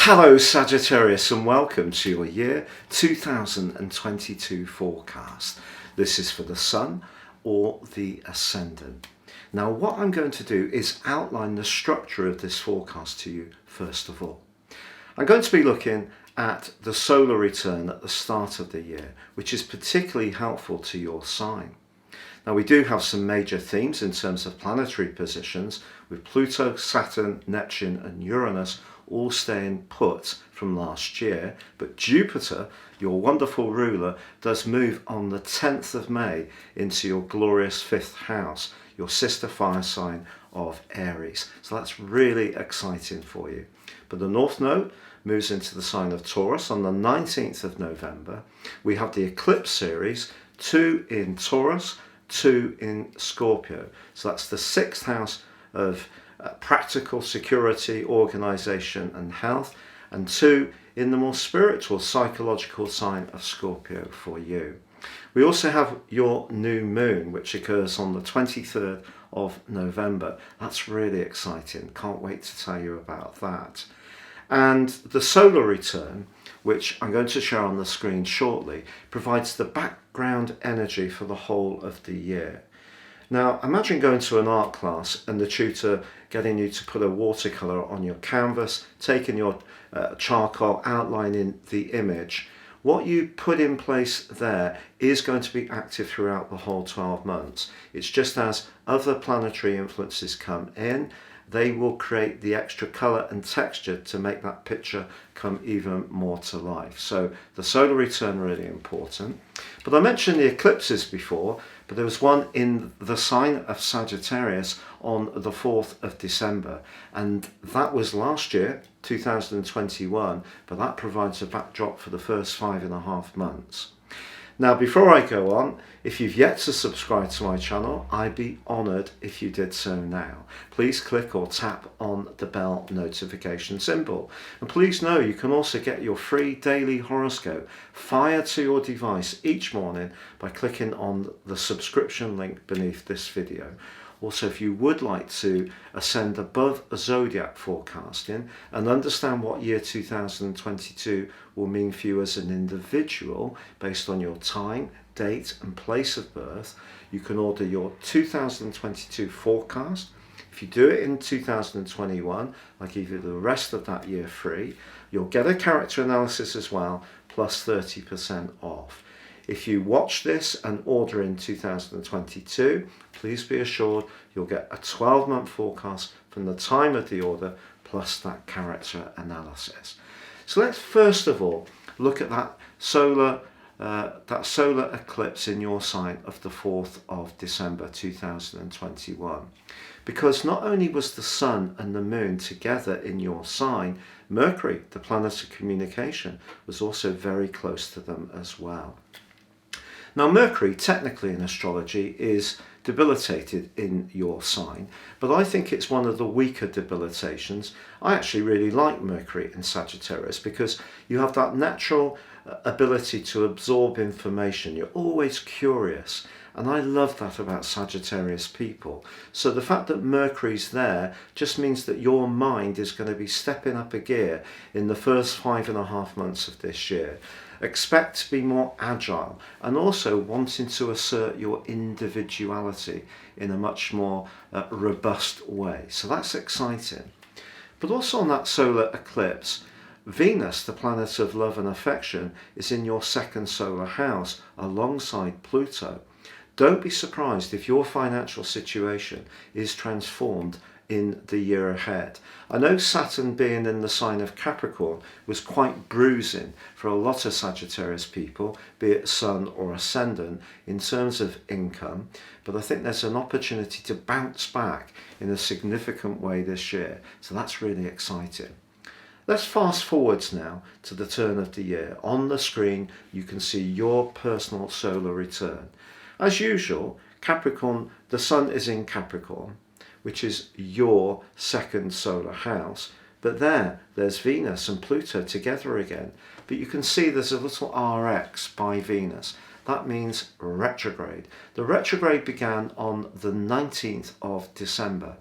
Hello Sagittarius and welcome to your year 2022 forecast. This is for the Sun or the Ascendant. Now what I'm going to do is outline the structure of this forecast to you first of all. I'm going to be looking at the solar return at the start of the year, which is particularly helpful to your sign. Now we do have some major themes in terms of planetary positions, with Pluto, Saturn, Neptune and Uranus all staying put from last year, but Jupiter, your wonderful ruler, does move on the 10th of May into your glorious 5th house, your sister fire sign of Aries. So that's really exciting for you. But the North Node moves into the sign of Taurus on the 19th of November. We have the eclipse series, 2 in Taurus, 2 in Scorpio. So that's the 6th house of practical security, organisation and health, and 2 in the more spiritual, psychological sign of Scorpio for you. We also have your new moon, which occurs on the 23rd of November. That's really exciting. Can't wait to tell you about that. And the solar return, which I'm going to share on the screen shortly, provides the background energy for the whole of the year. Now imagine going to an art class and the tutor getting you to put a watercolour on your canvas, taking your charcoal, outlining the image. What you put in place there is going to be active throughout the whole 12 months. It's just as other planetary influences come in, they will create the extra colour and texture to make that picture come even more to life. So the solar return really important. But I mentioned the eclipses before, but there was one in the sign of Sagittarius on the 4th of December. And that was last year, 2021, but that provides a backdrop for the first 5.5 months. Now, before I go on, if you've yet to subscribe to my channel, I'd be honoured if you did so now. Please click or tap on the bell notification symbol. And please know you can also get your free daily horoscope fired to your device each morning by clicking on the subscription link beneath this video. Also, if you would like to ascend above Zodiac forecasting and understand what year 2022 will mean for you as an individual based on your time, date and place of birth, you can order your 2022 forecast. If you do it in 2021, I give you the rest of that year free. You'll get a character analysis as well, plus 30% off. If you watch this and order in 2022, please be assured you'll get a 12-month forecast from the time of the order plus that character analysis. So let's first of all look at that solar eclipse in your sign of the 4th of December 2021. Because not only was the Sun and the Moon together in your sign, Mercury, the planet of communication, was also very close to them as well. Now Mercury, technically in astrology, is debilitated in your sign, but I think it's one of the weaker debilitations. I actually really like Mercury in Sagittarius because you have that natural ability to absorb information. You're always curious, and I love that about Sagittarius people. So the fact that Mercury's there just means that your mind is going to be stepping up a gear in the first 5.5 months of this year. Expect to be more agile and also wanting to assert your individuality in a much more robust way. So that's exciting. But also on that solar eclipse, Venus, the planet of love and affection, is in your 2nd solar house alongside Pluto. Don't be surprised if your financial situation is transformed in the year ahead. I know Saturn being in the sign of Capricorn was quite bruising for a lot of Sagittarius people, be it Sun or Ascendant, in terms of income, but I think there's an opportunity to bounce back in a significant way this year, so that's really exciting. Let's fast forwards now to the turn of the year. On the screen you can see your personal solar return. As usual, Capricorn, the Sun is in Capricorn, which is your 2nd solar house, but there's Venus and Pluto together again, but you can see there's a little RX by Venus. That means retrograde. The retrograde began on the 19th of December.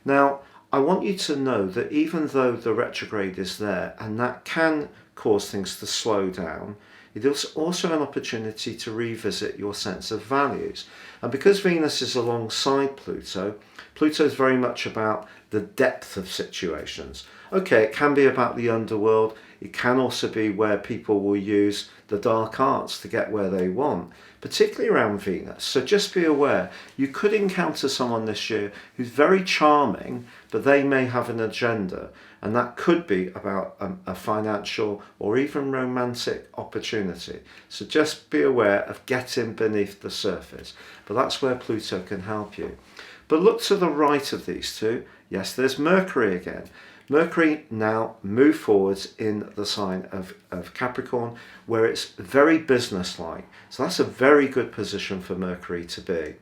Now I want you to know that even though the retrograde is there and that can cause things to slow down, it is also an opportunity to revisit your sense of values. And because Venus is alongside Pluto, Pluto is very much about the depth of situations. Okay, it can be about the underworld. It can also be where people will use the dark arts to get where they want, particularly around Venus. So just be aware, you could encounter someone this year who's very charming, but they may have an agenda. And that could be about a financial or even romantic opportunity. So just be aware of getting beneath the surface. But that's where Pluto can help you. But look to the right of these two. Yes, there's Mercury again. Mercury now moved forwards in the sign of Capricorn, where it's very businesslike. So that's a very good position for Mercury to be.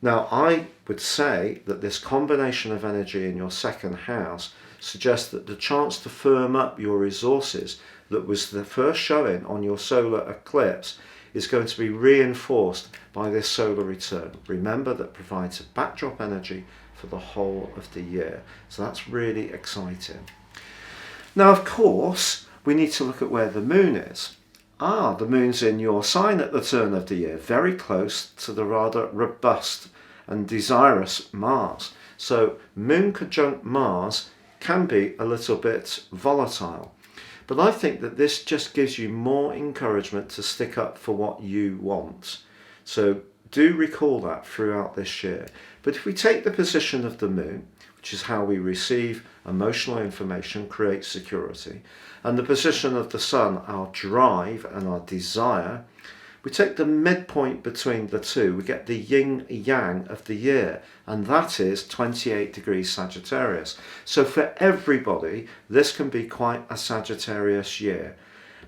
Now, I would say that this combination of energy in your second house suggests that the chance to firm up your resources that was the first showing on your solar eclipse is going to be reinforced by this solar return. Remember, that provides a backdrop energy for the whole of the year. So that's really exciting. Now, of course, we need to look at where the moon is. The moon's in your sign at the turn of the year, very close to the rather robust and desirous Mars. So moon conjunct Mars can be a little bit volatile. But I think that this just gives you more encouragement to stick up for what you want. So do recall that throughout this year. But if we take the position of the moon, which is how we receive emotional information, create security, and the position of the sun, our drive and our desire, we take the midpoint between the two, we get the yin yang of the year, and that is 28 degrees Sagittarius. So for everybody, this can be quite a Sagittarius year.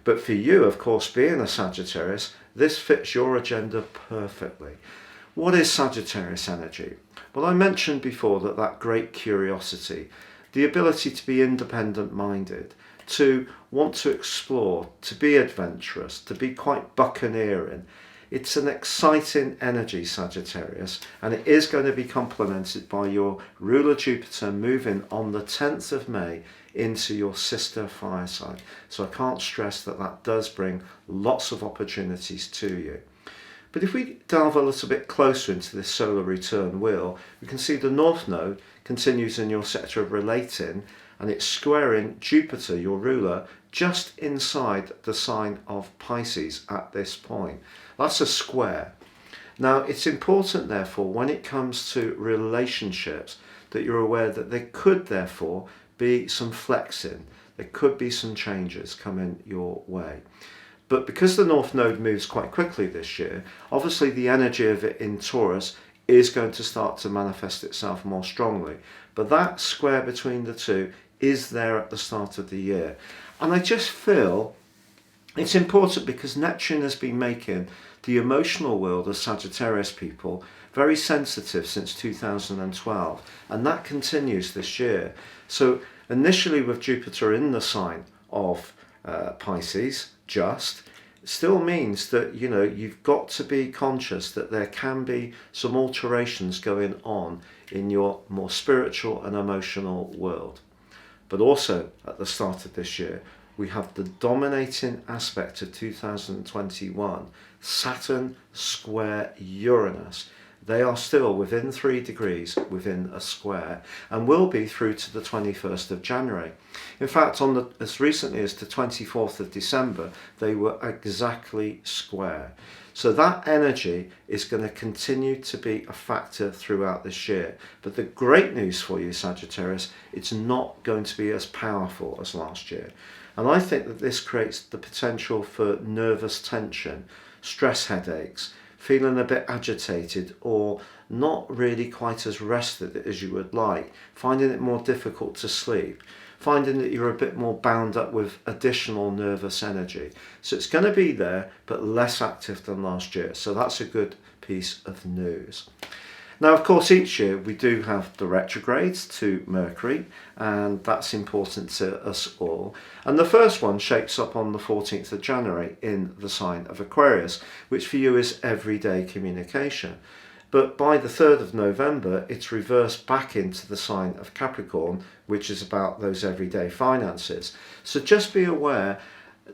But for you, of course, being a Sagittarius, this fits your agenda perfectly. What is Sagittarius energy? Well, I mentioned before that great curiosity, the ability to be independent-minded, to want to explore, to be adventurous, to be quite buccaneering. It's an exciting energy, Sagittarius, and it is going to be complemented by your ruler Jupiter moving on the 10th of May into your sister fire sign. So I can't stress that does bring lots of opportunities to you. But if we delve a little bit closer into this solar return wheel, we can see the North Node continues in your sector of relating, and it's squaring Jupiter, your ruler, just inside the sign of Pisces at this point. That's a square. Now, it's important, therefore, when it comes to relationships, that you're aware that there could, therefore, be some flexing. There could be some changes coming your way. But because the North Node moves quite quickly this year, obviously the energy of it in Taurus is going to start to manifest itself more strongly. But that square between the two is there at the start of the year. And I just feel it's important because Neptune has been making the emotional world of Sagittarius people very sensitive since 2012. And that continues this year. So initially with Jupiter in the sign of Pisces, still means that, you know, you've got to be conscious that there can be some alterations going on in your more spiritual and emotional world. But also at the start of this year, we have the dominating aspect of 2021, Saturn square Uranus. They are still within 3 degrees within a square and will be through to the 21st of January. In fact, as recently as the 24th of December, they were exactly square. So that energy is going to continue to be a factor throughout this year. But the great news for you, Sagittarius, it's not going to be as powerful as last year. And I think that this creates the potential for nervous tension, stress headaches, feeling a bit agitated or not really quite as rested as you would like, finding it more difficult to sleep, finding that you're a bit more bound up with additional nervous energy. So it's going to be there, but less active than last year. So that's a good piece of news. Now, of course, each year we do have the retrogrades to Mercury, and that's important to us all. And the first one shapes up on the 14th of January in the sign of Aquarius, which for you is everyday communication. But by the 3rd of November, it's reversed back into the sign of Capricorn, which is about those everyday finances. So just be aware,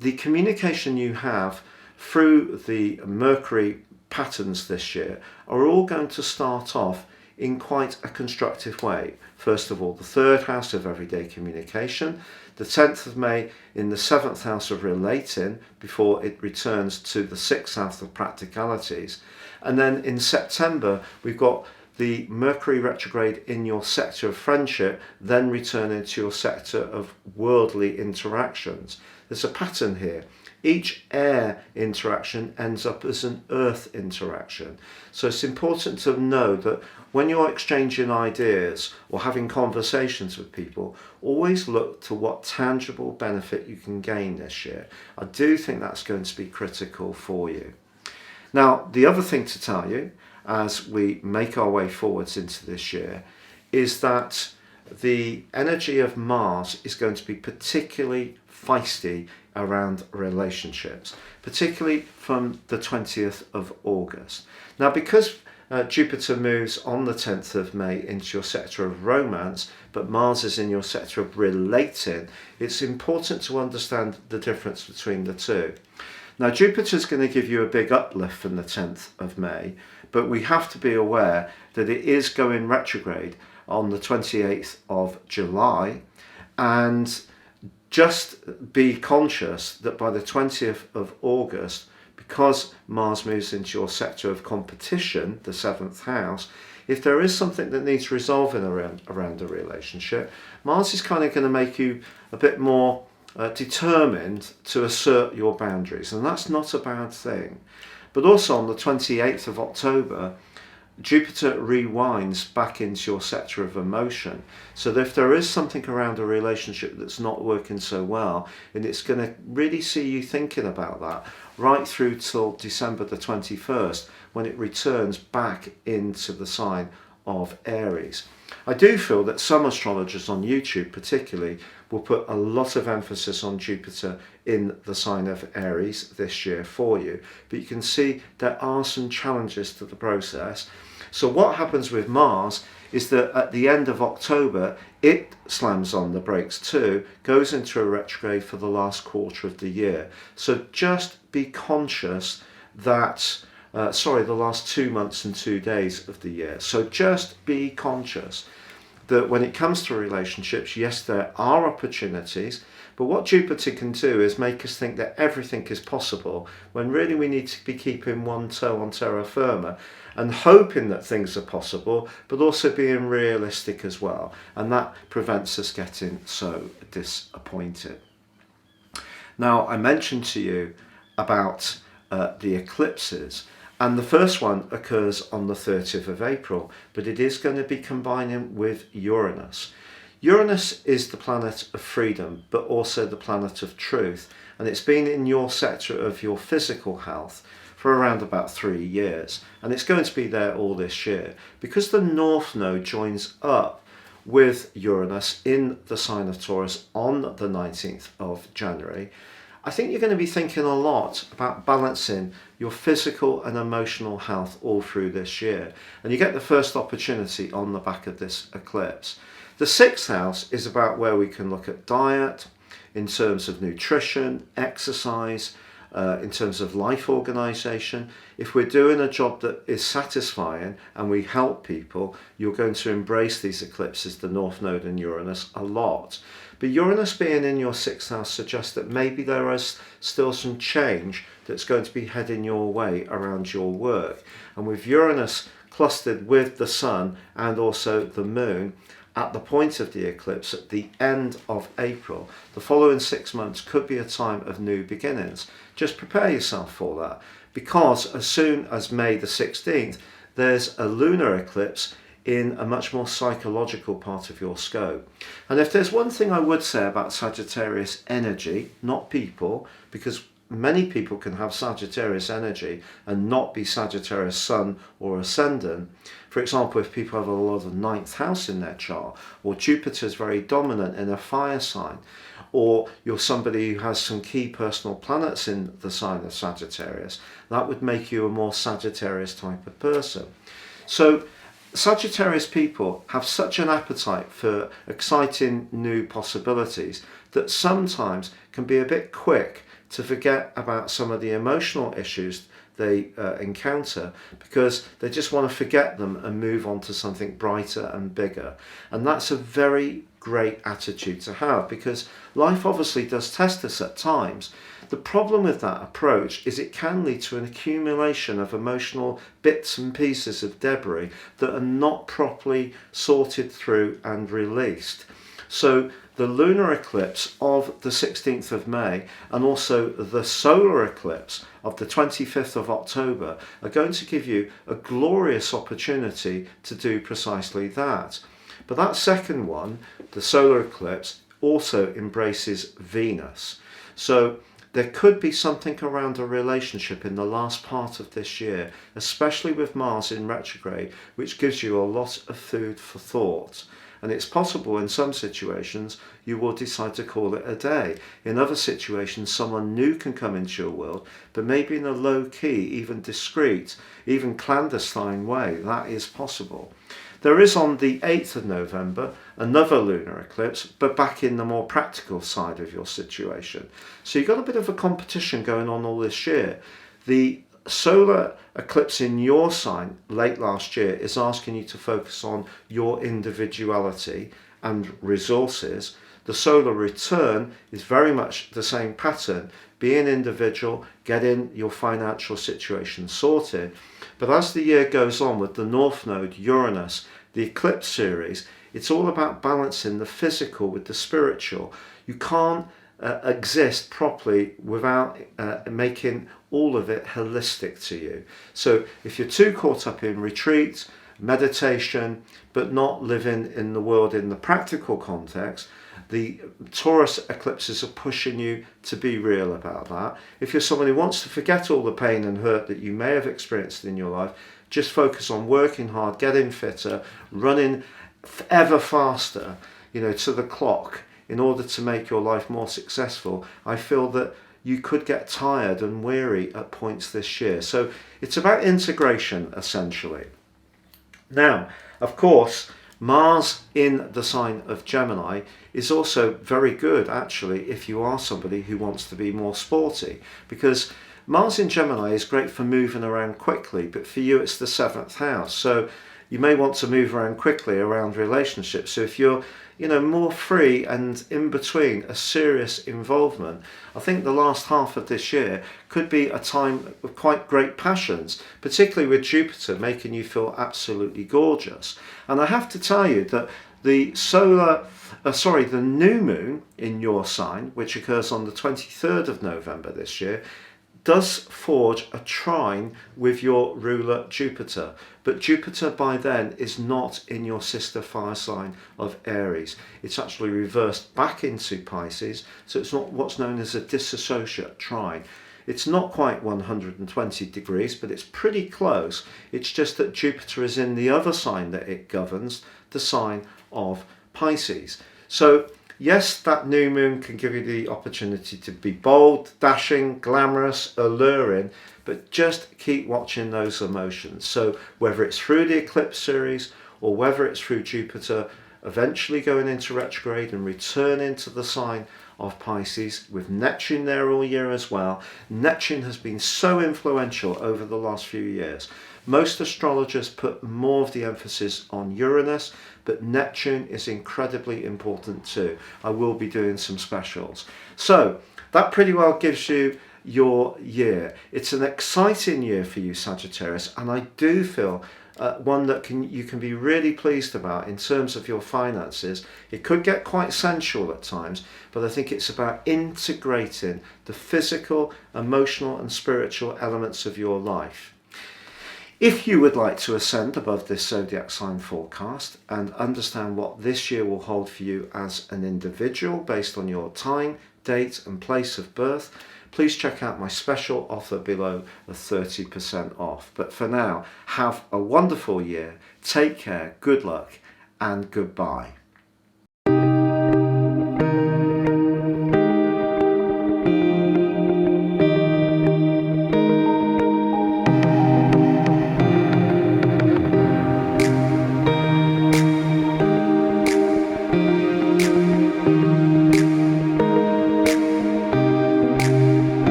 the communication you have through the Mercury patterns this year are all going to start off in quite a constructive way. First of all, the 3rd house of everyday communication, the 10th of May in the 7th house of relating before it returns to the 6th house of practicalities. And then in September, we've got the Mercury retrograde in your sector of friendship, then returning to your sector of worldly interactions. There's a pattern here. Each air interaction ends up as an earth interaction. So it's important to know that when you're exchanging ideas or having conversations with people, always look to what tangible benefit you can gain this year. I do think that's going to be critical for you. Now, the other thing to tell you as we make our way forwards into this year is that the energy of Mars is going to be particularly feisty around relationships, particularly from the 20th of August. Now, because Jupiter moves on the 10th of May into your sector of romance, but Mars is in your sector of relating, it's important to understand the difference between the two. Now, Jupiter's going to give you a big uplift from the 10th of May, but we have to be aware that it is going retrograde on the 28th of July, and just be conscious that by the 20th of August, because Mars moves into your sector of competition, the 7th house, if there is something that needs resolving around a relationship, Mars is kind of going to make you a bit more determined to assert your boundaries, and that's not a bad thing. But also on the 28th of October, Jupiter rewinds back into your sector of emotion. So that if there is something around a relationship that's not working so well, and it's going to really see you thinking about that right through till December the 21st, when it returns back into the sign of Aries. I do feel that some astrologers on YouTube particularly will put a lot of emphasis on Jupiter in the sign of Aries this year for you, but you can see there are some challenges to the process. So what happens with Mars is that at the end of October, it slams on the brakes too, goes into a retrograde for the last quarter of the year. So just be conscious that the last 2 months and 2 days of the year. So just be conscious that when it comes to relationships, yes, there are opportunities, but what Jupiter can do is make us think that everything is possible, when really we need to be keeping one toe on terra firma and hoping that things are possible, but also being realistic as well. And that prevents us getting so disappointed. Now, I mentioned to you about the eclipses. And the first one occurs on the 30th of April, but it is going to be combining with Uranus. Uranus is the planet of freedom, but also the planet of truth. And it's been in your sector of your physical health for around about 3 years. And it's going to be there all this year. Because the North Node joins up with Uranus in the sign of Taurus on the 19th of January, I think you're going to be thinking a lot about balancing your physical and emotional health all through this year. And you get the first opportunity on the back of this eclipse. The 6th house is about where we can look at diet, in terms of nutrition, exercise, in terms of life organisation. If we're doing a job that is satisfying and we help people, you're going to embrace these eclipses, the North Node and Uranus, a lot. But Uranus being in your 6th house suggests that maybe there is still some change that's going to be heading your way around your work. And with Uranus clustered with the Sun and also the Moon at the point of the eclipse at the end of April, the following 6 months could be a time of new beginnings. Just prepare yourself for that, because as soon as May the 16th, there's a lunar eclipse in a much more psychological part of your scope. And if there's one thing I would say about Sagittarius energy, not people, because many people can have Sagittarius energy and not be Sagittarius Sun or Ascendant. For example, if people have a lot of 9th house in their chart, or Jupiter is very dominant in a fire sign, or you're somebody who has some key personal planets in the sign of Sagittarius, that would make you a more Sagittarius type of person. So Sagittarius people have such an appetite for exciting new possibilities that sometimes can be a bit quick to forget about some of the emotional issues they encounter, because they just want to forget them and move on to something brighter and bigger. And that's a very great attitude to have, because life obviously does test us at times. The problem with that approach is it can lead to an accumulation of emotional bits and pieces of debris that are not properly sorted through and released. So the lunar eclipse of the 16th of May and also the solar eclipse of the 25th of October are going to give you a glorious opportunity to do precisely that. But that second one, the solar eclipse, also embraces Venus. So there could be something around a relationship in the last part of this year, especially with Mars in retrograde, which gives you a lot of food for thought. And it's possible in some situations you will decide to call it a day. In other situations, someone new can come into your world, but maybe in a low-key, even discreet, even clandestine way. That is possible. There is on the 8th of November another lunar eclipse, but back in the more practical side of your situation. So you've got a bit of a competition going on all this year. The solar eclipse in your sign late last year is asking you to focus on your individuality and resources. The solar return is very much the same pattern. Be an individual, get in your financial situation sorted. But as the year goes on with the North Node, Uranus, the eclipse series, it's all about balancing the physical with the spiritual. You can't exist properly without making all of it holistic to you. So if you're too caught up in retreat, meditation, but not living in the world in the practical context, the Taurus eclipses are pushing you to be real about that. If you're someone who wants to forget all the pain and hurt that you may have experienced in your life, just focus on working hard, getting fitter, running ever faster, to the clock in order to make your life more successful. I feel that you could get tired and weary at points this year. So it's about integration, essentially. Now, of course, Mars in the sign of Gemini is also very good, actually, if you are somebody who wants to be more sporty, because Mars in Gemini is great for moving around quickly, but for you it's the 7th house. So you may want to move around quickly around relationships. So if you're more free and in between a serious involvement, I think the last half of this year could be a time of quite great passions, particularly with Jupiter making you feel absolutely gorgeous. And I have to tell you that the new moon in your sign, which occurs on the 23rd of November this year, does forge a trine with your ruler Jupiter. But Jupiter by then is not in your sister fire sign of Aries. It's actually reversed back into Pisces, so it's not what's known as a dissociate trine. It's not quite 120 degrees, but it's pretty close. It's just that Jupiter is in the other sign that it governs, the sign of Pisces. So yes, that new moon can give you the opportunity to be bold, dashing, glamorous, alluring, but just keep watching those emotions. So whether it's through the eclipse series or whether it's through Jupiter eventually going into retrograde and returning to the sign of Pisces, with Neptune there all year as well. Neptune has been so influential over the last few years. Most astrologers put more of the emphasis on Uranus, but Neptune is incredibly important too. I will be doing some specials. So that pretty well gives you your year. It's an exciting year for you, Sagittarius, and I do feel one that you can be really pleased about in terms of your finances. It could get quite sensual at times, but I think it's about integrating the physical, emotional and spiritual elements of your life. If you would like to ascend above this zodiac sign forecast and understand what this year will hold for you as an individual based on your time, date and place of birth, please check out my special offer below of 30% off. But for now, have a wonderful year, take care, good luck and goodbye.